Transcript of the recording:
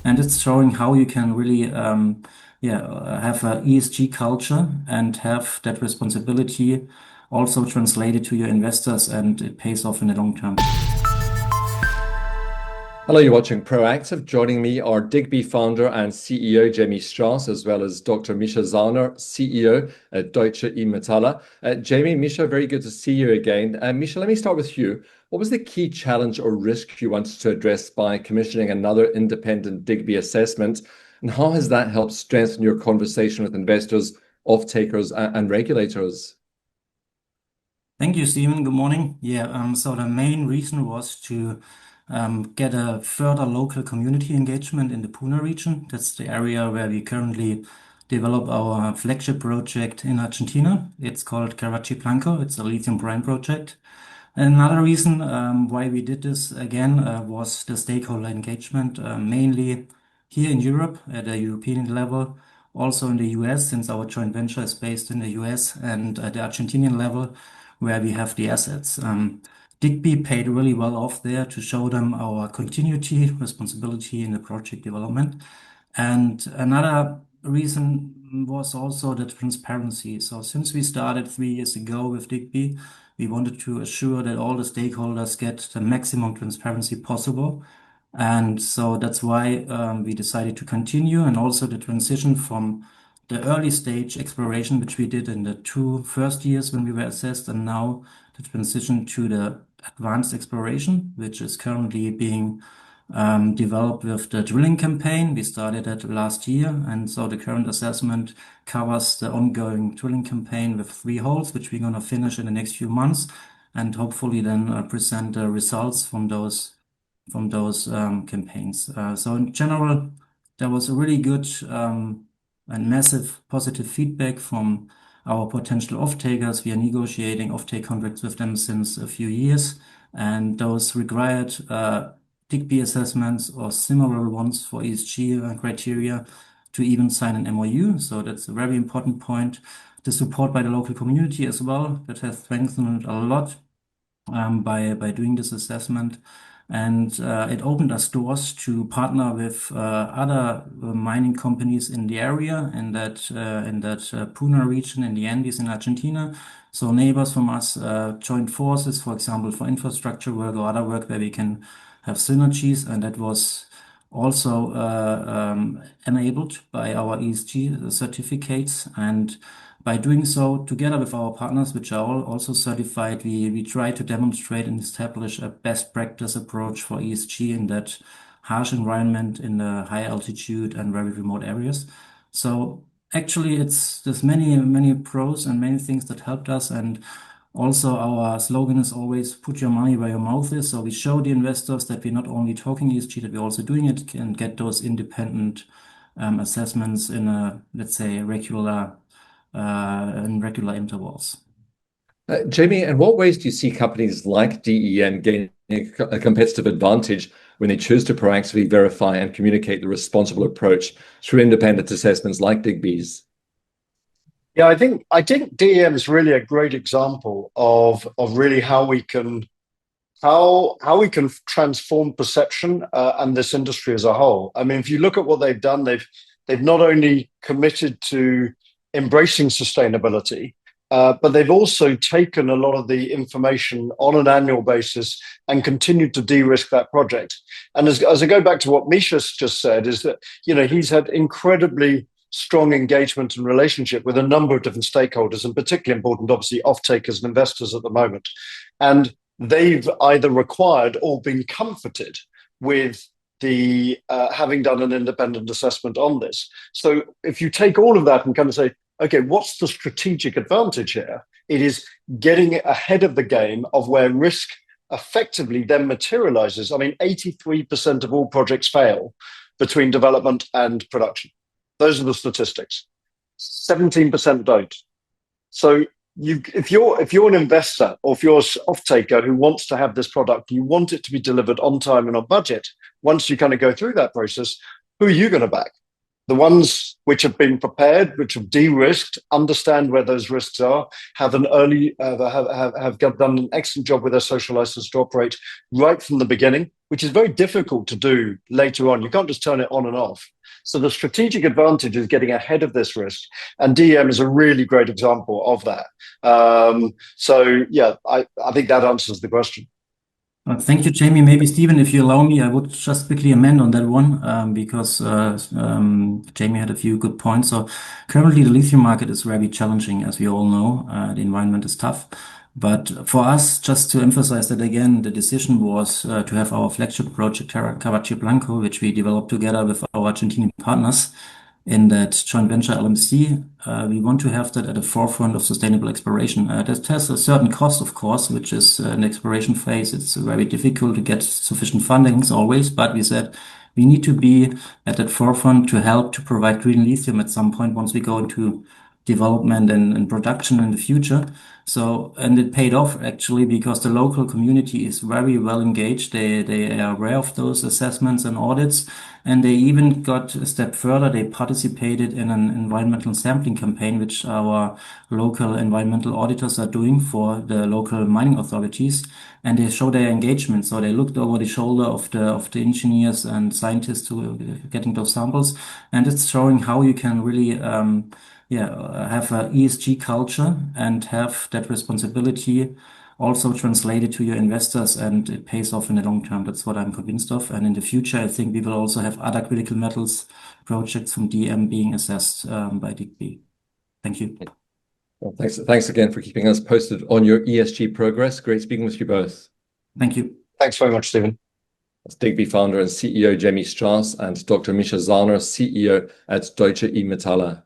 and it's showing how you can really have a ESG culture and have that responsibility also translated to your investors, and it pays off in the long term. Hello, you're watching Proactive. Joining me are Digby founder and CEO Jamie Strauss, as well as Dr. Mischa Zauner, CEO at Deutsche E-Metalle. Jamie, Mischa, very good to see you again. Mischa, let me start with you. What was the key challenge or risk you wanted to address by commissioning another independent Digby assessment? And how has that helped strengthen your conversation with investors, off-takers, and regulators? Thank you, Stephen. Good morning. So the main reason was to get a further local community engagement in the Puna region. That's the area where we currently develop our flagship project in Argentina. It's called Karachi Blanco. It's a lithium brine project. Another reason why we did this again was the stakeholder engagement, mainly here in Europe at a European level, also in the US, since our joint venture is based in the US, and at the Argentinian level, where we have the assets. Digby paid really well off there to show them our continuity, responsibility in the project development. And another reason was also the transparency. So since we started 3 years ago with Digby, we wanted to assure that all the stakeholders get the maximum transparency possible. And so that's why we decided to continue, and also the transition from the early stage exploration, which we did in the 2 first years when we were assessed, and now the transition to the advanced exploration, which is currently being developed with the drilling campaign. We started that last year, and so the current assessment covers the ongoing drilling campaign with 3 holes, which we're going to finish in the next few months, and hopefully then present the results from those campaigns. So in general, there was a really good and massive positive feedback from our potential off-takers. We are negotiating off-take contracts with them since a few years, and those required Digby assessments or similar ones for ESG criteria to even sign an MOU. So that's a very important point. The support by the local community as well, that has strengthened a lot by doing this assessment. And it opened us doors to partner with other mining companies in the area, in that Puna region in the Andes in Argentina. So neighbors from us joined forces, for example, for infrastructure work or other work where we can have synergies, and that was also enabled by our ESG certificates. And by doing so, together with our partners, which are all also certified, we try to demonstrate and establish a best practice approach for ESG in that harsh environment in the high altitude and very remote areas. So actually, there's many pros and many things that helped us. And also, our slogan is always put your money where your mouth is. So we show the investors that we're not only talking ESG, that we're also doing it, and get those independent assessments in a, let's say, regular intervals. Jamie, in what ways do you see companies like DEM gaining a competitive advantage when they choose to proactively verify and communicate the responsible approach through independent assessments like Digby's? Yeah, I think DEM is really a great example of really how we can transform perception and this industry as a whole. I mean, if you look at what they've done, they've not only committed to embracing sustainability, but they've also taken a lot of the information on an annual basis and continued to de-risk that project. And as I go back to what Mischa's just said, is that he's had incredibly strong engagement and relationship with a number of different stakeholders, and particularly important, obviously, off-takers and investors at the moment. And they've either required or been comforted with the having done an independent assessment on this. So if you take all of that and kind of say, okay, what's the strategic advantage here? It is getting ahead of the game of where risk effectively then materializes. I mean, 83% of all projects fail between development and production. Those are the statistics. 17% don't. So if you're an investor, or if you're an off-taker who wants to have this product, you want it to be delivered on time and on budget. Once you kind of go through that process, who are you going to back? The ones which have been prepared, which have de-risked, understand where those risks are, have an early, have done an excellent job with their social license to operate right from the beginning, which is very difficult to do later on. You can't just turn it on and off. So the strategic advantage is getting ahead of this risk, and DEM is a really great example of that. So yeah, I think that answers the question. Thank you, Jamie. Maybe Stephen, if you allow me, I would just quickly amend on that one because Jamie had a few good points. So currently the lithium market is very challenging, as we all know. The environment is tough. But for us, just to emphasize that again, the decision was to have our flagship project, Caravaggio Blanco, which we developed together with our Argentinian partners in that joint venture LMC. We want to have that at the forefront of sustainable exploration. That has a certain cost, of course, which is an exploration phase. It's very difficult to get sufficient fundings always, but we said we need to be at that forefront to help to provide green lithium at some point once we go into development and production in the future. So, and it paid off actually because the local community is very well engaged. They are aware of those assessments and audits, and they even got a step further. They participated in an environmental sampling campaign, which our local environmental auditors are doing for the local mining authorities, and they show their engagement. So they looked over the shoulder of the engineers and scientists who are getting those samples, and it's showing how you can really have a ESG culture and have that responsibility also translated to your investors, and it pays off in the long term. That's what I'm convinced of. And in the future, I think we will also have other critical metals projects from DEM being assessed by DIGB. Thank you. Well, thanks again for keeping us posted on your ESG progress. Great speaking with you both. Thank you. Thanks very much, Stephen. That's DIGB founder and CEO Jamie Strauss and Dr. Mischa Zahner, CEO at Deutsche E-Metaller.